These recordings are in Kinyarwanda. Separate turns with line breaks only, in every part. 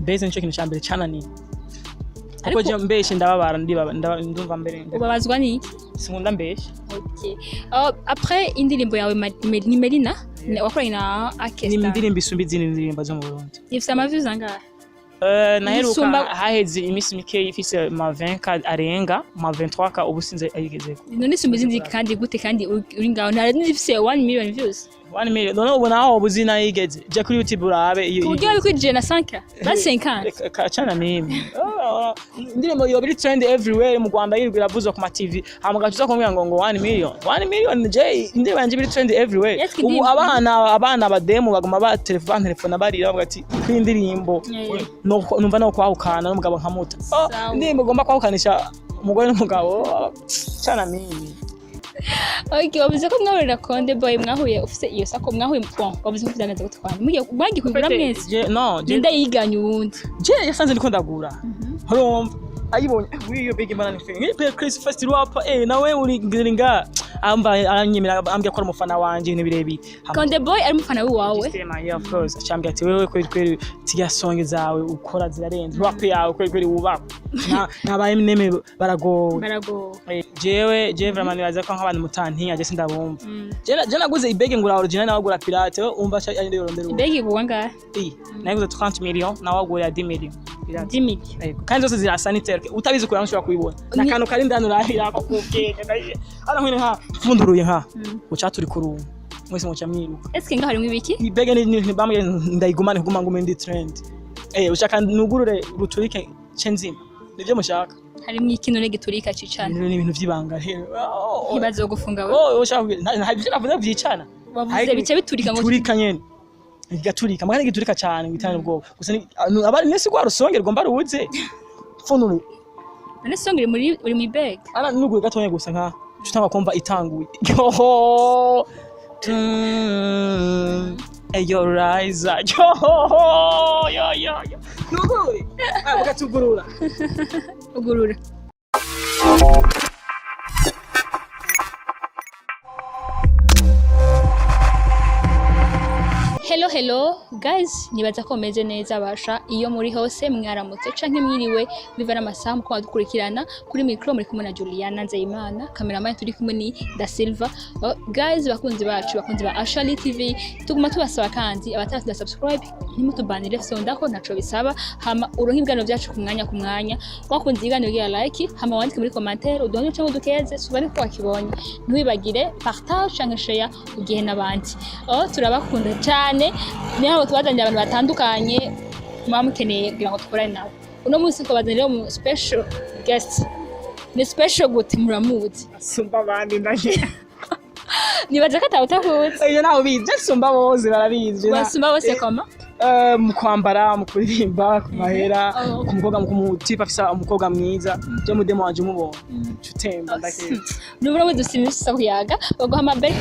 base nico kintu cyambere canani ariko je mbeshe ndababara ndumva mbere
ubabazwa ni
sinkunda mbeshe
okay après indirimbo yawe ni Melina wakoranye na Akesta
ni indirimbo isumba izindi ndirimbo zo mu Burundi
ifite amaviews angahe
naheruka haheze imisi mike ifise ma 20 arenga ma 23 ka ubusinze ayigeze
none isumba izindi kandi gute kandi uri ngaho ntari nifise 1 million views
1 million none ubona aho ubuzina yigeze je kuri YouTube urabe iyo
kugira bikwije na 5 basi 50
kacana mimi indirimbo yo biri trend everywhere mu Rwanda yirwa iravuzwa ku ma TV hamagacuza kumbwira ngo 1 million je indirimbo yanje biri trend everywhere ubu abana bademu baguma ba telefone barira bavuga ati kwindirimbo numva no kwahukana n'umugabo nkamuta indirimbo gomba kwahukanisha umugore n'umugabo cana mimi
okay wavuze ko mwahurira Konde Boy mwahuye ufise iyo sako mwahuye wavuze ko byaneze gutwara mugiye kugura mwese
no
je ndayiganye ubundi
je yasanze ndiko ndagura urumva ayibonye wiyo big man ni Bel Chriss nawe uri ngiringa aranyemera ambye ko umufana wanje ibintu birebire
Konde Boy ari umufana wawe
yeah of course cyambye ati wewe kweli tiya song zawe ukora zirarenze rap yawe kweli wubaka nabaye neme barago jewe vraiment nibaza ko nk'abantu mutantinya je sindabumva je naguze ibege ngura original nawe gura pirate umva ari ndo yorondera
ibege kuwa ngahe
naguze 30 million nawe gura 10 million
10 million
kandi zose zira sanitaire utabizi ko yanshobora kubibona nakano kari ndano rahira ko kubwenge ara nkene ha funduruye nka ucaturi kurunga mwese muca mwiruka
eske nga harimo ibiki
ibege ni bamwe ndayigumane kuguma ngo mendi trend ushaka nugurure ruturike cenzima nivyo mushaka
harimo ikintu negiturika cicana
ni ibintu vyibanga rero
ntibazo gufunga we
ushaka ntabyo navuze vyicana
wavuze bice biturika ngo
turika nyene igaturika magana giturika cyane ngitane ubwo gusa abari nese kwa rusongerwa mba ruze funuru
none songere muri mu bag
ana nuguye gatonye gusa nka tutanga kumva itanguye yo your eyes yo nuguye bakatugurura
ugurura Hello guys nibaza ko meze neza basha iyo muri hose mwaramutse canke mwiriwe biva n'amasaha mu kwadukurikirana kuri micro muri kumwe na Juliana Nzeyimana cameraman turi kumwe ni Da Silva guys bakunzi bacu bakunzi ba Ashali TV tuguma tubasaba kandi abataraza subscribe ntimutubanire sonda ko ntaco bisaba hama uronka ibiganiro byacu ku mwanya wakunze ibiganiro ya like hama wandike muri commentaire udonye cyangwa dukeze subane ko wakibonye ntiwibagire partage canke share ugihe nabandi turabakunda cyane niho tubazanira abantu batandukanye mwamukeneye kugira ngo dukorane nabo uno munsi twabazanira mu special guest ni special gute muramuzi
sumba abandi ndaje
nibaza ko atawutakuzi
iyo naho bize sumba bose barabizi
basumba bose koma
mu kwambara mu kuririmba ku mahera ku mukobwa mu kumutima afisa umukobwa mwiza je mu demo wanje mubona cutemba ndake
nubwo mu dusimisha kuyaga baguhama Bel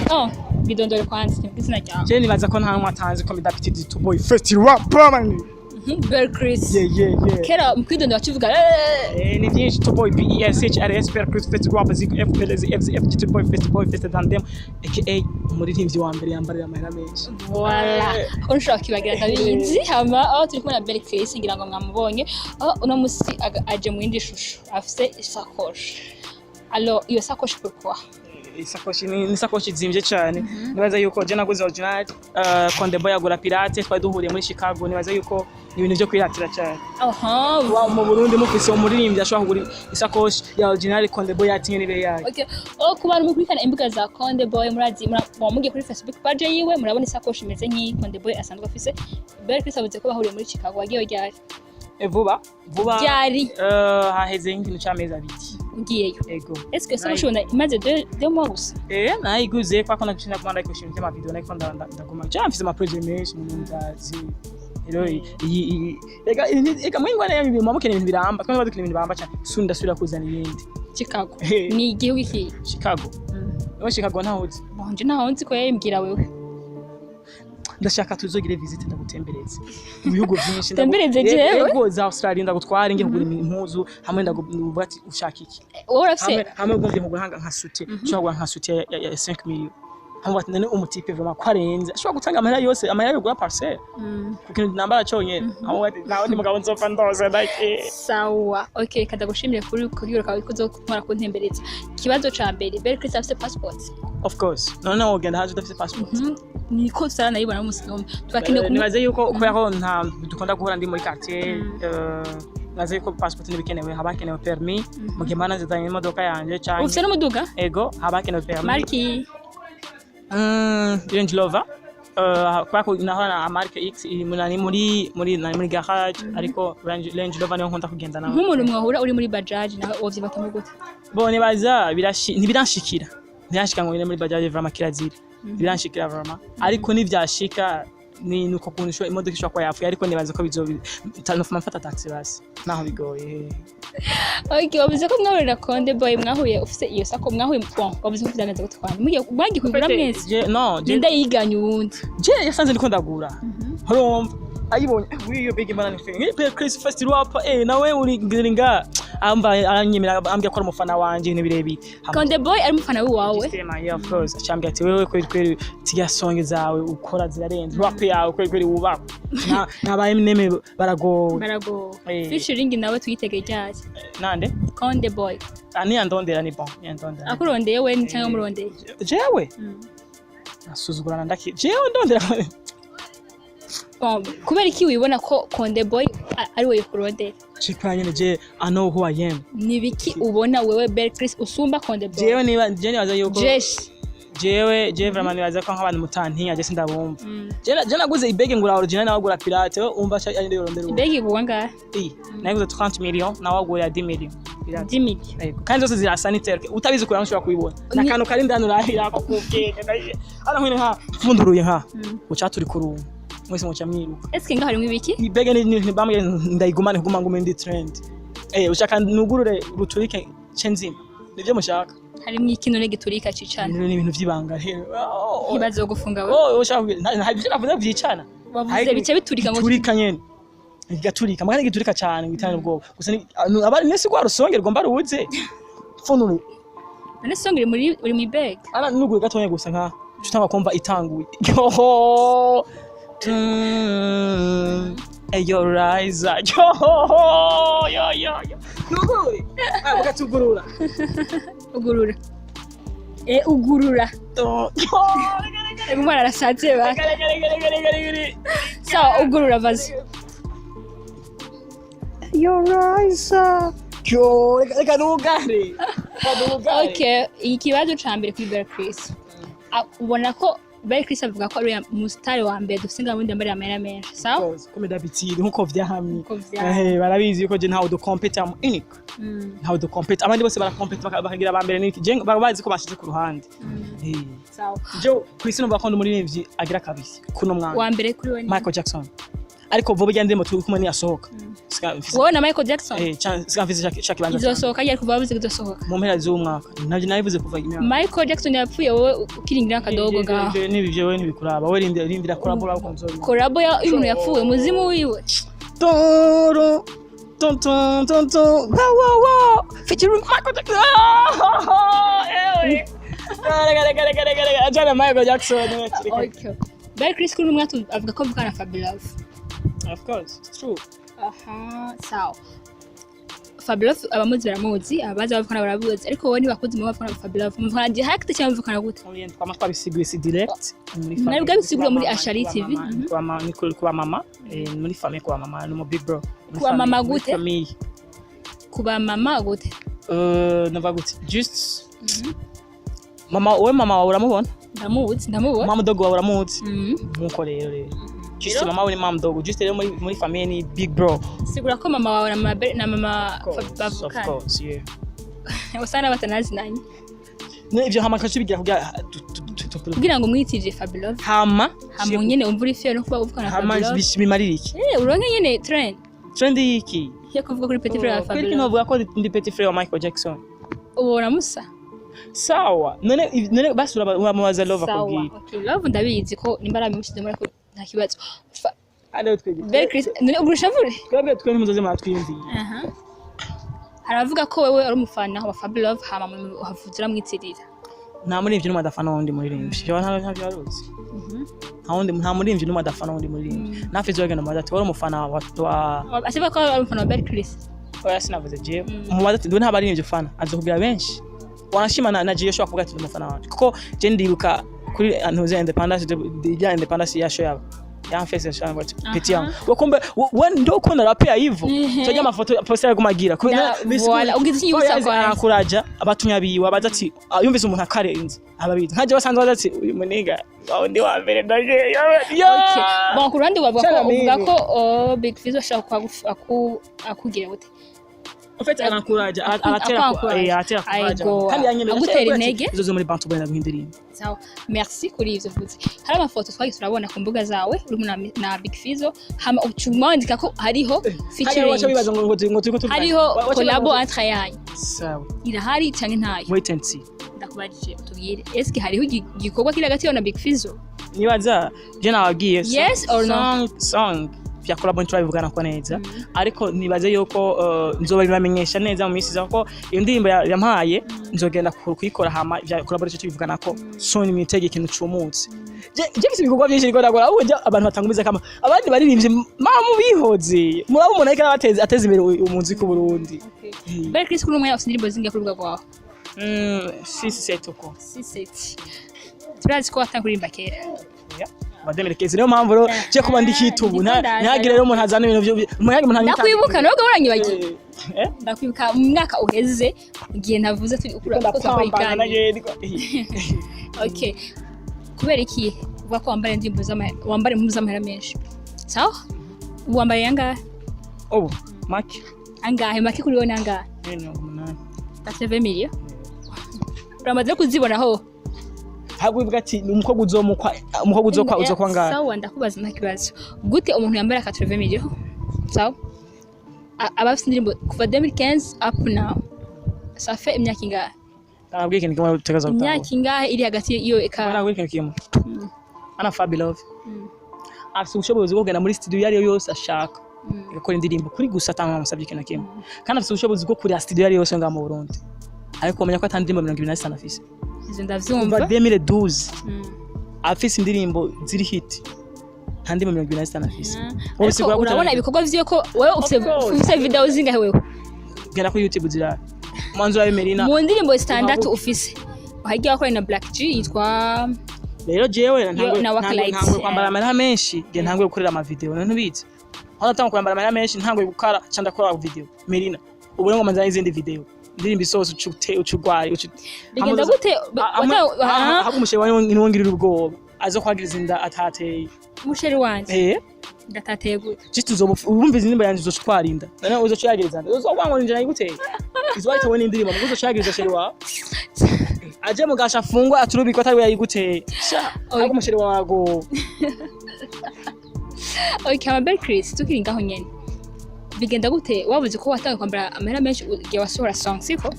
bidondore kwanze n'izina ryawe
je nibaza ko nta mwatanze ko midapiti to boy first rapper man
Bel Chriss
yeah
kera mukwidondo bakivuga
ni byinshi to boy BESHRS Bel Chriss first rapper FPLZ to boy first than them aka umuririmbyi wa mbere yambarira amahera menshi
voilà ko nshaka kibagira ndabizi hama aho turi kumwe na Bel Chriss ngira ngo mwamubonye uno musi aje mu indi shusho afise isakoshi alors iyo sakoshi pourquoi
isakoshi ni sakoshi zimvye cyane nibaza yuko je naguze original Konde Boy agura pirate twari duhuriye muri Chicago nibaza yuko ni ibintu byo kwiratira cyane mu Burundi mufise umuririmbyi ashobora kugura isakoshi ya original Konde Boy yatinye nibe yayo
okay kubantu mukurikana imbuga za Konde Boy murazi mugiye kuri Facebook page yiwe murabona isakoshi imeze nk'iyi Konde Boy asanzwe afise Bel Chriss avuze ko bahuriye muri Chicago wagiye ryari
vuba
ryari
haheze nk'intu cy'amezi abiri
ngiyeyo
ego
est-ce que ça ushobora imaze 2 mois gusa
nayiguze kwa kona gushinga kumanda ikoshimye ama video nako ndagoma cyamfise ama project menshi mu ndazi rero ega mwingwana ya ibintu mwamukeneye ibintu biramba kandi badukeneye ibintu biramba cyane sunda sura kuzana ibindi
Chicago ni igihugu iki
Chicago Chicago ntaho uzi
bonje ntaho nzi ko yayimbwira wewe
ndashaka tuzogire visit ndagutembereza mu bihugu byinshi
tembereze jewe
yego za Australia ndagutwara ngiye kugura impuzu hamwe ndaguvuga ati ushaka iki
wowe urafise
hamwe ugomvye kugura nka suite ushaka nka suite ya 5 million hamwe ati none umutipe vraiment ko arenze ashobora gutanga amahera yose amahera yo gura parcelle kuko nambara cyonyene hamwe ati nawe ni mugabo nzopfa ndoze like
sawa okay kadagushimire kuri kuri kawe kuzokora kuntembereza kibazo ca mbere Bel Chriss afite passport
of course noneho ugenda haje udafite passport
niko sara nayibona musinoma tubakeneye
nibaze yuko kubera ko nta dukunda guhora ndi muri quartier naze yuko passport nibikenewe habakenewe permis mu gihe mana zidanye imodoka yanje cyane
ufite n'umuduga
ego habakenewe permis
marki
Range Rover kwa ko nahora marke X muri garage ariko Range Rover niyo nkunda kugenda nawe
nk'umuntu mwahura uri muri bajaj nawe ovyibata mu gute
bone baza ntibiranshikira ngo muri bajaj vraiment kirazira biranshikira vraiment ariko nivyashika ni nuko kunisho imodoka ishwa kwa yapfuye ariko nibaza ko mfata taxi basi naho bigoye
okay wabuze ko mwahurira Konde Boy mwahuye ufite iyo sako mwahuye wabuze ko byagenze gutwara mwagiye kugura mwese
no
nda yiganye ubundi
je yasanze ndiko ndagura urumva ayibonye wiyo big man ni Bel Chriss first rap nawe uri ngiringa amba aranyemera ambye ko umufana wanje ibintu birebi
Konde Boy ari umufana wawe
yeah of course cyambye ati wewe kweli tiya song zawe ukora zirarenze rap yawe kweli wubaka nabaye neme barago
featuring nawe tuyitege cyase
nande
Konde Boy
ani andondera ni bon yandondera
akurondeye we ni cyangwa murondeye
jewe asuzugurana ndaki jewe ndondera
kubera iki wibona ko Konde Boy ari we kurondera
Chikwanye je I know who I am
nibiki ubona wewe Bel Chriss usumba Konde Boy
jewe nibaza yuko
jewe
vraiment nibaza ko nk'abantu mutantinya je sindabumva je naguze ibege ngura original nawe gura pirate umva ari ndio rondera
ibege kuwa ngahe
naguze 30 million nawe gura 10 million pirate
10 million
kandi zose zira sanitaire utabizi ko yanshobora kubibona nakano kari ndano rahira ko kubwenge ara nkene ha funduruye ha ucaturi kurunga mwese mucha mwiruka
eske ngaho harimo ibiki
ibege ni bamwe ndayigumane kuguma ngume ndi trend ushaka nugurure ruturike cenzima nivyo mushaka
harimo ikintu negiturika cicana
ni ibintu vyibanga rero
ntibazo gufunga we
ushaka ntabyo navuze vyicana
wavuze bice biturika ngo
turika nyene gigaturika magana giturika cyane ngitane ubwo gusa abari nese kwa rusongerwa mba ruze fununu
none songere muri mu bag
ana nuguye gatonye gusa nka tutanga kumva itanguye yo your eyes are yo nuguye bakatugurura
ugurura ugurura umwana arasaze ba sawa ugurura vazi
your eyes are yo reka nugare
okay ikibazo cambere kuri Bel Chriss ubona ko Bel Chriss avuga ko ari umustar wa mbere dusinga muri ndambara amera menshi sawa
comme d'habitude nkuko vyahamye barabizi yuko je ntawo do compete am unique ntawo do compete abandi bose baracompete bakagira ba mbere niki je babazi ko bashize ku ruhande
sawa
jo kwisi numva ko muri nevyi agira kabisi kuno mwana
wa mbere kuri we
Michael Jackson ariko vuba cyane ndimo turi kumwe ni asohoka
wowe na Michael Jackson
sikamfise shakibanza
izosohoka yari kuva bavuze izosohoka
mu mpera z'umwaka navyo nabivuze kuva imyaka
Michael Jackson yapfuye wowe ukiringira akadogo ngaho
nibivyo we nibikuraba we rindira collabo ko nzobi
collabo y'umuntu yapfuye muzimu wiwe
toro ton wow featuring Michael Jackson ajana Michael Jackson
okay Bel Chriss Kuri umwatu avuga ko bukana Fabulous
of course it's true
sawa Fabulous abamuzi baramuzi abaza bavukana barabuzi ariko wowe nibakuzi mu bavukana Fabulous muvukana direct cyangwa muvukana gute
twama twabisiguye si direct
muri bisigura muri Ashari TV
kwa mama muri famille kwa mama no big bro
kwa mama gute kuba mama gute
nava gute just mama wawe uramubona
ndamuzi
mama dogo wawe uramuzi nkuko rero just mama we ni mama dogo just rero muri famille ni big bro
sigura ko mama wawe na mama bavukana
of course yeah
usana batanazi nanyi
n'ivyo hama kashibigira
kugira ngo mwitije Fabulous
hama
nyene umvura ifyo no kuba uvukana Fabulous
hama bimarira iki
uronke nyene trend
iki
yo kuvuga kuri petit frère wa Fabulous
kweli novuga ko ndi petit frère wa Michael Jackson
ubona musa
sawa none basura uramubaza love akubwira
okay love ndabizi ko nimbara bimushize muri nta kibazo
ade twege
Bel Chriss none ugurushavure
twebwe twe ntimuzoze mwatwiyumviye
haravuga ko wewe ari umufana wa Fabulous hama havuzira mwitirira
nta muririmbyi n'umwe adafana wundi muririmbyi yo ntabyo waruzi nta muririmbyi n'umwe adafana wundi muririmbyi nafe zogenda mu badati wari umufana wa
asiba ko ari umufana wa Bel Chriss
oya sinavuze je mu badati ndo nta baririmbyi ufana azokubwira benshi wanashima na je shobora kuvuga ati umufana wanje kuko je ndibuka kuri ntuze independence ya independence ya show yabo yamfese shamba peti yangu wakombe ndo kona rapia hivyo cyo amafoto poster gumagira
wala ugize inyusa kwa
akuraja abatumya biwe abazati yumvise umuntu akarenze ababizi nkaje basanzwe bazati uyu muniga ndi wa mbere ndaje
okay bon kurandi wavuga ko Big Fizzo ashaka akugira gute
en fait arakuraja aratera kuraja kandi yanyemera
agutera intege
izo muri bantu bana guhindirimba
sawa merci kuri ivyo vuze hari amafoto twagi turabona ku mbuga zawe uri na Big Fizzo hama ucumwandika ko hariho featuring hariho collab entre yanyu
sawa
irahari canke ntayo
wait and see
ndakubajije tubwire eske hariho igikorwa kiri hagati yawe na Big Fizzo
nibaza je nawagiye
yes or no
song vya collab ntibivugana ko neza ariko nibaze yuko nzoba bibamenyesha neza mu minsi zako iyo ndirimbo yampaye nzogenda kuyikora hama vya collab cyo tubivugana ko so ni mitege ikintu cyumunsi je gise ibikorwa byinshi bigora ahubwo abantu batangumiza kama abandi baririmbye mamu bihoze murabona ko ateze imbere umunsi ku Burundi
Bel Chriss Kuri umwe afite indirimbo zinga kuri bwa kwawe
6 uko
6 turazi ko atakurimba kera
bademerekeze niyo mpamvu rero je kuba ndikitubu ntagire rero umuntu azana ibintu byo
ndakwibuka no gahoranye bagiye ndakwibuka mu mwaka uheze ugiye navuze turi ukura ko ikana okay kubera iki uva ko wambare ndimbo wambare mu zamahera menshi sawa wambare yanga
maki
angahe maki kuri wona angahe
8
80 million uramaze kuzibonaho
hagubiga ati umukobwa uzokwa ngara
sawa ndakubaza nta kibazo gute umuntu yambara 80 million sawa abafite indirimbo kuva 2015 up now ça fait imyaka ingahe
nabwiye ikintu kimwe utagaza
gutaha imyaka ingahe iri hagati iyo eka
nabwiye ikintu kimwe ana Fabulous afite ubushobozi bwo kugenda muri studio yari yose ashaka igakora indirimbo kuri gusa atanga amusabye ikintu kimwe kandi afite ubushobozi bwo kuri studio yari yose nga mu Burundi ariko umenya ko atandimbo 2025 afise
izo ndavyumva
2012 afise indirimbo ziri hit ntandimbo 2025 afise
wose urabona ibikorwa vyo ko wewe ufise video zingahe wewe
gera ku YouTube zira mwanzo wa Merina
mu ndirimbo standatu ufise wahigiye wakora na Black G yitwa
rero jewe ntangwe kwambara amara menshi nge ntangwe gukorera ama video none ntubizi aho natanga kwambara amara menshi ntangwe gukara cyanda kora video Merina ubu ngo manza izindi video ndirimbo isozo ucugwari
bigenda gute
hakumushere wani niwongirira ubwoba azo kwagiriza inda atateye
umusheri wanje ndatateye gute
jitu uzobumviza indirimbo yanje uzocwarinda none uzocagiriza inda uzobwango nje nayiguteye izwahita we n'indirimbo uzocagiriza sheri wa aje mugasha afungwa aturubiko atari we yayiguteye hakumushere wago
okay Bel Chriss tukiri ngaho nyene bigenda gute wabuze ko watanga kwambara amahera menshi ugiye wasohora song siko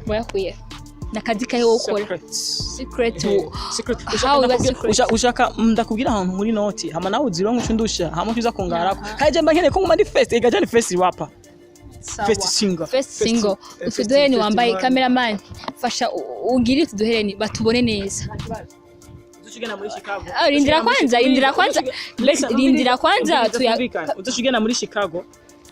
wayakuye nakazi kayo ukora secret
ushaka ndakubwira ahantu muri noti hama nawe uzironka ucundusha hama tuza kungarako kaje mba nkene ko manifest igajani face rapper first single utuduhereni wambaye cameraman fasha ungiri utuduhereni batubone neza uzoshigena muri Chicago rindira kwanza uzoshigena muri Chicago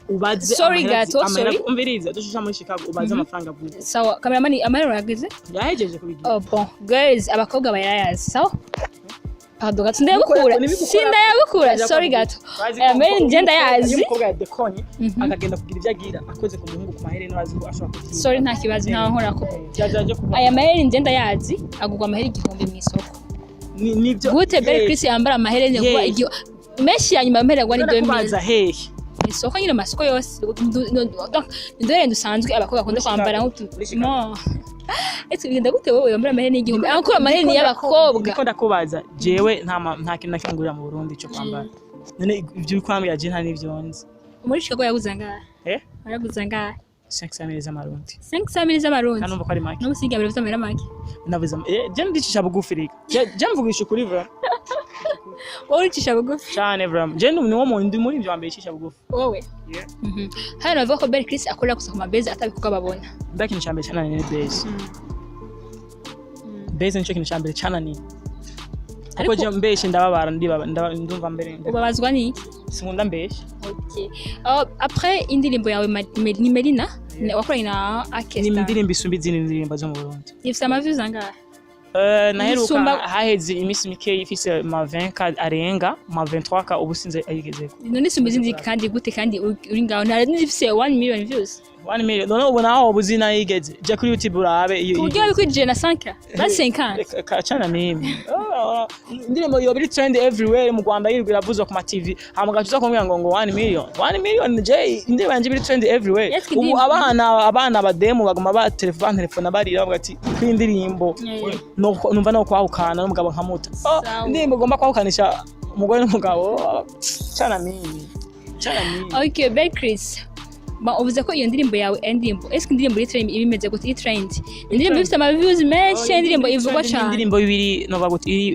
ubaze
sorry gato
umviriza dushusha muri Chicago ubaze amafaranga bwite
sawa cameraman amahera yagize
yahejeje kubigira
bon girls abakobwa bayarayazi sawa pardon gato ndayagukura sorry gato amahera ngenda yazi
umukobwa ya dekonye akagenda kugira ivyo agira akoze ku muhungu ku mahera nabazi ko ashobora kugira
sorry nta kibazo ntaho nkora ko aya mahera ngenda yazi agugwa amahera igihumbi mu isoko nivyo gute Bel Chriss yambara amahera ne kuba igyo meshi yanyuma amahera gwa ni 2000 isoko nyine masoko yose ndore ndusanzwe abakobwa bakunda kwambara nk'utu no ese bigenda gute wowe yambara amahera n'igihumbi akora amahera ni y'abakobwa
ndiko ndakubaza jewe nta kintu nakingurira mu Burundi cyo kwambara none ivyo kwambara je nta nivyo nzi
muri Chicago yaguza ngahe araguza ngahe
500 z'amarundi
500 z'amarundi
kandi umva ko ari make
no musiga biro vy'amahera make
navuze je ndicisha bugufi rika je mvugisha kuri vra
wowe ucisha bugufi
cyane vra je ni wo muntu muri ivyo wambaye icisha bugufi
wowe hano navuga ko Bel Chriss akorera gusa ku mabezi atabikuka babona
ndakini cyambe cyane ni base base nico kintu cyambere canani ariko je mbeshe ndababara ndumva mbere
ubabazwa ni
sinkunda mbeshe.
Okay. Après indirimbo yawe ni Melina wakoranye na Akesta.
Ni indirimbo isumba izindi ndirimbo zo mu Burundi.
Ifite amaviews angahe?
Naheruka haheze imisi mike ifise ma 20 arenga ma 23 ubu sinze ayigezeko.
None isumba izindi kandi gute kandi uri ngaho ntari nifise 1 million views.
1 million none ubu naho ubuzina yigeze je kuri YouTube urabe iyo
kugira bikwije na 5 basi 50
kacana mimi indirimbo yo biri trend everywhere mu Rwanda yirwira vuzo ku ma TV hamagacuza kumbwira ngo 1 million je indirimbo yanje biri trend everywhere ubu abana bademu baguma ba telefone barira bavuga ati kwindirimbo numva no kwahukana n'umugabo nkamuta indirimbo gomba kwahukanisha umugore n'umugabo cana mimi.
Okay, Bel Chriss uvuze ko iyo ndirimbo yawe indirimbo indirimbo ibimeze gute i-trend indirimbo ifite ama views menshi indirimbo ivugwa cyane
indirimbo bibiri no baguti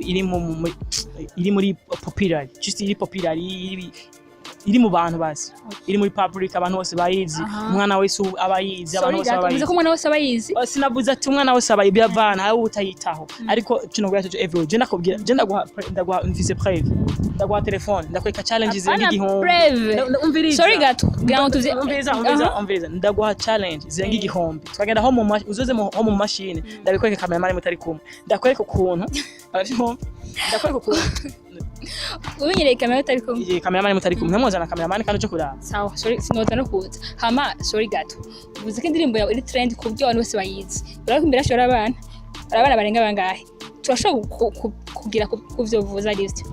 iri muri popular just iri popular iri mu bantu basi iri muri public abantu bose bayizi umwana wese abayizi abantu bose
bayizi ko umwana wese abayizi
sinavuze ati umwana wese abayizi byavana hawo utayitaho ariko kino gwato everywhere je nakubwira je ndaguha mfise preuve ndaguha telefone ndakweka challenges zenga igihombi
sorry gato ground tuzi
umviriza ndaguha challenge zenga igihombi twagenda ho uzoze ho mu machine ndabikweka kamera mari mutari kumwe ndakwereka ukuntu ndakwereka ukuntu
ubinyereye kamera utari kumwe
iyi kamera mari mutari kumwe ntamuzana kamera mani kandi cyo kuraba
sawa sorry sinota no kuza hama sorry gato uvuze ko indirimbo yawe iri trend ku byo abantu bose bayizi urako imbere ashora abana barenga bangahe turashobora kugira kuvyo vuza list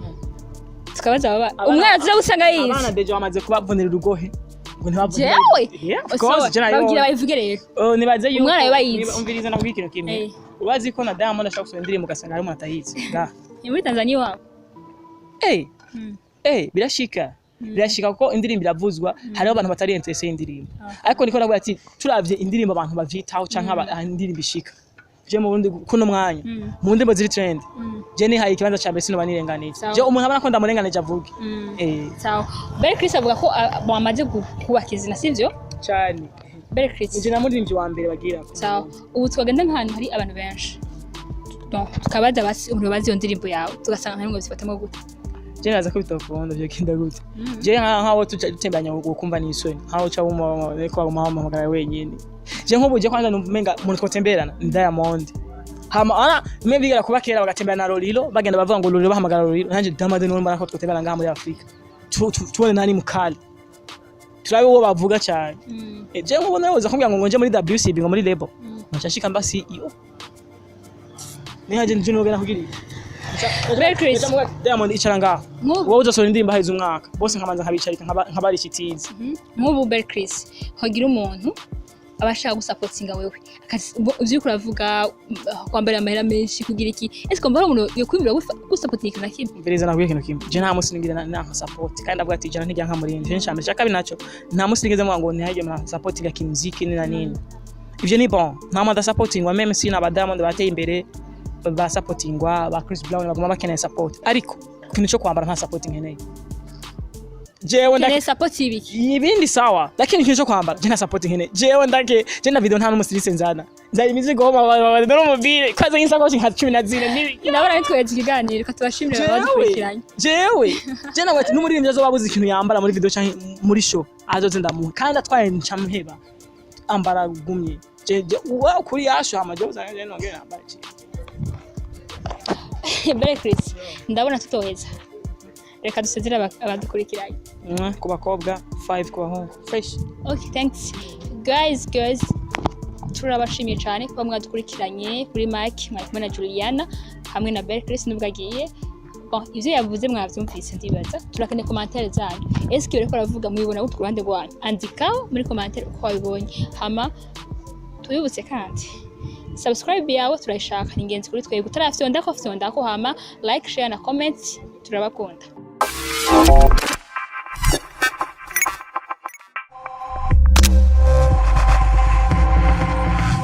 tukabaza umwana tuza gusanga yizi
abana deje bamaze kubavunira urugohe ngo ntibavunire
bagira bayivuge rero
nibaze yuko
umwana yabayizi
umviriza na kubikiro kimwe ubazi ko na Diamond ashaka gusoma indirimbo gasanga ari umuntu atayizi
ni muri Tanzania wawe
birashika ko indirimbo iravuzwa hariho abantu batari interesse y'indirimbo ariko niko navuga ati turavye indirimbo abantu bavyitaho canka indirimbo ishika je mu Burundi kuno mwanya mu ndimbo ziri trend je ni hayi ikibanza ca mbere sino banirenganije je umuntu abana ko ndamurenganije avuge
sawa Bel Chriss avuga ko bamaze kubakiza na sivyo
cyane
Bel Chriss
je namuririmbyi wa mbere bagira
sawa ubu twagenda nk'ahantu hari abantu benshi donc tukabaza basi umuntu bazi iyo ndirimbo yawe tugasanga ntabwo bifatamo gute
je naza ko bitokunda byo kinda gute je nkaho tutembanya ukumva n'isoni nkaho cha ko mama wenyine je nk'ubuje kwanza numenga umuntu twotemberana ni Diamond hama ana mebigera kuba kera bagatembera na Lolilo bagenda bavuga ngo Lolilo bahamagara Lolilo nanje Diamond n'umwana ko twotemberana ngaha muri Afrika tubone nani mukali turabe uwo bavuga cyane je nkubona yoza kumbwira ngo nje muri WCB ngo muri label nashashika mba CEO ni haje njye nogena kugirira
Bel Chriss
Diamond icara ngaho wowe uzasora indirimbo hahize umwaka bose nkamanza nkabicarika nkabari shitizi
nk'ubu Bel Chriss hogira umuntu abashaka gusapotinga wewe uzi ko uravuga kwambara amahera menshi kugira iki ese ko mbara umuntu yo kwimira gusapotinga na kimwe
mbereza naguye kintu kimwe je nta musi ningira na support kandi avuga ati jana ntigira nka murinzi je nshambe cyakabi naco nta musi nigeze ngo ntihaje na supportinga kimuziki ni na nini ivyo ni bon nta manda supporting wa meme sina ba Diamond bateye imbere ba supportingwa ba Chris Brown baguma bakeneye support ariko kintu cyo kwambara nta supporting nkeneye jewe ndake
support
ibindi sawa lakini kintu cyo kwambara je nta supporting nkeneye jewe ndake je na video nta n'umusirise nzana nzari imizigo no mobile kaza y'insakoshi nka 14 nibi
ndabona nitweze ikiganiro katubashimira abadukurikiranye
jewe je nawe ati n'umuririmbyi azobabuza ikintu yambara muri video cyangwa muri show azoze ndamuha kandi atwaye ncamheba ambara gumye je wa kuri yasho amajo uzanye nongera ambara iki
Bel Chriss ndabona tutoheza reka dusezera abadukurikiranye
ku bakobwa 5 ku bahungu fresh
okay thanks guys turabashimiye cyane kuba mwadukurikiranye kuri Mike kumwe na Juliana hamwe na Bel Chriss nubwo agiye ivyo yavuze mwavyumvise ndibaza turakene commentaire zanyu eske ureko aravuga mubibona gute kuruhande rwanyu andikaho muri commentaire uko wabibonye hama tuyubutse kandi subscribe yawe turayishaka ni ingenzi kuri twebwe utarafyonda ko hama like share na comment turabakunda